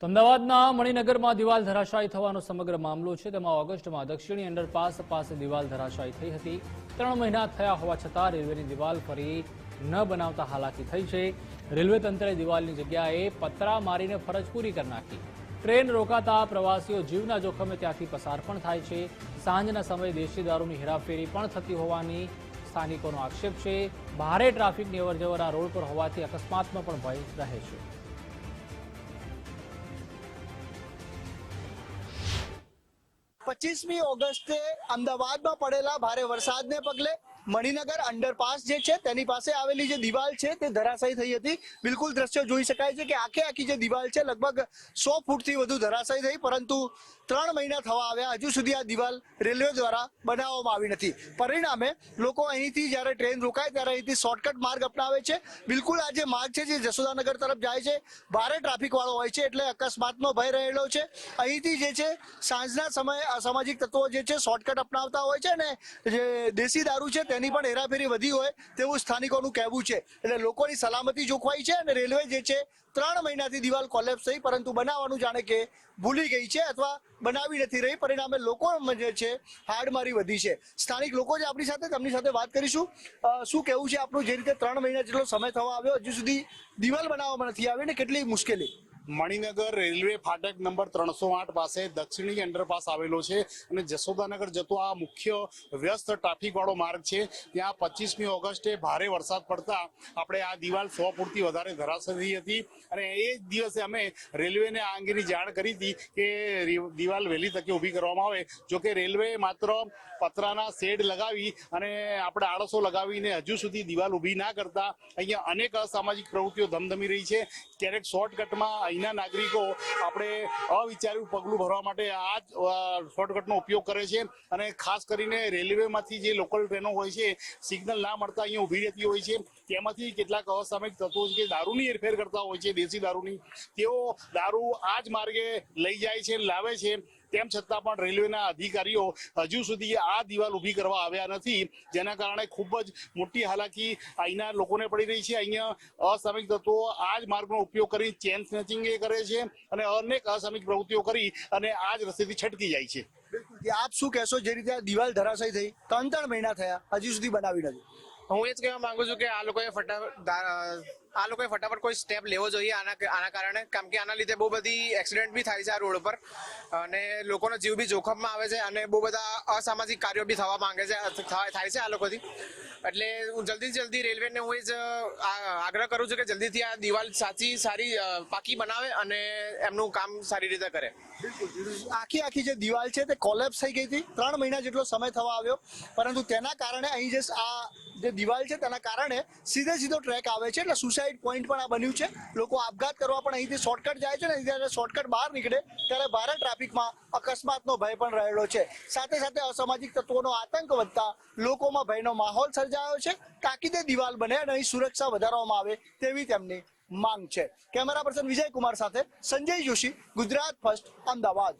અમદાવાદના મણિનગરમાં દિવાલ ધરાશાયી થવાનો સમગ્ર મામલો છે। તેમાં ઓગસ્ટમાં દક્ષિણી અંડરપાસ પાસે દિવાલ ધરાશાયી થઈ હતી। 3 મહિના થયા હોવા છતાં રેલવેની દિવાલ ફરી ન બનાવતા હાલાકી થઈ છે। રેલવે તંત્રે દિવાલની જગ્યાએ પતરા મારીને ફરજ પૂરી કરી નાખી। ટ્રેન રોકાતા પ્રવાસીઓ જીવના જોખમે ત્યાંથી પસાર પણ થાય છે। સાંજના સમયે દેશી દારૂની હેરાફેરી પણ થતી હોવાની સ્થાનિકોનો આક્ષેપ છે। ભારે ટ્રાફિકની અવરજવર આ રોડ પર હોવાથી અકસ્માતનો પણ ભય રહે છે। 25મી ઓગસ્ટે અમદાવાદમાં પડેલા ભારે વરસાદને પગલે મણિનગર અંડરપાસ જે છે તેની પાસે આવેલી જે દિવાલ છે તે ધરાશાયી થઈ હતી। બિલકુલ દ્રશ્યો જોઈ શકાય છે કે આખી જે દિવાલ છે લગભગ 100 ફૂટથી વધુ ધરાશાયી થઈ, પરંતુ 3 મહિના થવા આવ્યા હજુ સુધી આ દિવાલ રેલવે દ્વારા બનાવવામાં આવી નથી। પરિણામે લોકો અહીંથી જ્યારે ટ્રેન રોકાય ત્યારે અહીંથી શોર્ટકટ માર્ગ અપનાવે છે। બિલકુલ આ જે માર્ગ છે જે જશોદાનગર તરફ જાય છે ભારે ટ્રાફિક વાળો હોય છે, એટલે અકસ્માતનો ભય રહેલો છે। અહીંથી જે છે સાંજના સમયે અસામાજિક તત્વો જે છે શોર્ટકટ અપનાવતા હોય છે અને જે દેશી દારૂ છે તેની પણ હેરાફેરી વધી હોય તેવું સ્થાનિકોનું કહેવું છે। એટલે લોકોની સલામતી જોખવાઈ છે અને રેલવે જે છે 3 મહિનાથી દિવાલ કોલેપ્સ થઈ, પરંતુ બનાવવાનું જાણે કે ભૂલી ગઈ છે અથવા બનાવી નથી રહી। પરિણામે લોકો જે છે હાડમારી વધી છે। સ્થાનિક લોકો જે આપણી સાથે તેમની સાથે વાત કરીશું। શું કહેવું છે આપનું? જે રીતે 3 મહિના જેટલો સમય થવા આવ્યો હજુ સુધી દિવાલ બનાવવામાં નથી આવી ને કેટલી મુશ્કેલી? મણિનગર રેલવે ફાટક નંબર 308 પાસે દક્ષિણી અંડરપાસ આવેલો છે અને જશોદાનગર જતો આ મુખ્ય વ્યસ્ત ટ્રાફિક વાળો માર્ગ છે। ત્યાં 25મી ઓગસ્ટે ભારે વરસાદ પડતા આપણે આ દિવાલ 100 ફૂટથી વધારે ધરાશાયી હતી અને એ જ દિવસે અમે રેલવેને આ અંગેની જાણ કરી હતી કે દિવાલ વહેલી તકે ઊભી કરવામાં આવે। જોકે રેલવે માત્ર પતરાના શેડ લગાવી અને આપણે આળસો લગાવીને હજુ સુધી દિવાલ ઊભી ના કરતા અહીંયા અનેક અસામાજિક પ્રવૃત્તિઓ ધમધમી રહી છે। ક્યારેક શોર્ટકટમાં અહીંના નાગરિકો આપણે અવિચાર્યું પગલું ભરવા માટે આ જ શોર્ટકટનો ઉપયોગ કરે છે અને ખાસ કરીને રેલવેમાંથી જે લોકલ ટ્રેનો હોય છે સિગ્નલ ના મળતા અહીંયા ઊભી રહેતી હોય છે। તેમાંથી કેટલાક અસામાજિક તત્વો કે દારૂની હેરફેર કરતા હોય છે, દેશી દારૂની, તેઓ દારૂ આ જ માર્ગે લઈ જાય છે, લાવે છે। તેમ છતાં પણ રેલવેના અધિકારીઓ હજુ સુધી આ દિવાલ ઊભી કરવા આવ્યા નથી, જેના કારણે ખૂબ જ મોટી હાલાકી અહીંના લોકોને પડી રહી છે। અહીંયા અસામાજિક તત્વો આ જ માર્ગનો ઉપયોગ કરી ચેન સ્નેચિંગ કરે છે અને અનેક અસામાજિક પ્રવૃત્તિઓ કરી અને આ જ રસ્તેથી છટકી જાય છે। આપ શું કહેશો? જે રીતે આ દિવાલ ધરાશાયી થઈ 3 મહિના થયા હજુ સુધી બનાવી નથી। હું એ જ કહેવા માંગુ છું કે આ લોકોએ ફટાફટ કોઈ સ્ટેપ લેવો જોઈએ આના કારણે, કેમ કે આના લીધે બહુ બધી એક્સિડન્ટ બી થાય છે આ રોડ પર અને લોકોનો જીવ બી જોખમમાં આવે છે અને બહુ બધા અસામાજિક કાર્યો બી થવા માંગે છે થાય છે આ લોકોથી। એટલે હું જલ્દી રેલવેને હું એ જ આગ્રહ કરું છું કે જલ્દીથી આ દિવાલ સારી પાકી બનાવે અને એમનું કામ સારી રીતે કરે। આખી જે દિવાલ છે તે કોલેપ્સ થઈ ગઈ હતી, 3 મહિના જેટલો સમય થવા આવ્યો, પરંતુ તેના કારણે અહીં જે દિવાલ છે તેના કારણે સીધો ટ્રેક આવે છે, એટલે સુસાઇડ પોઈન્ટ પણ આ બન્યું છે। લોકો આપઘાત કરવા પણ અહીંથી શોર્ટકટ જાય છે ને જ્યારે શોર્ટકટ બહાર નીકળે ત્યારે ભારે ટ્રાફિકમાં અકસ્માતનો ભય પણ રહેલો છે। સાથે સાથે અસામાજિક તત્વોનો આતંક વધતા લોકોમાં ભયનો માહોલ સર્જાયો છે। તાકીદે દિવાલ બને અને અહીં સુરક્ષા વધારવામાં આવે તેવી તેમની માંગ છે। કેમેરા પર્સન વિજય કુમાર સાથે સંજય જોશી, ગુજરાત ફર્સ્ટ, અમદાવાદ।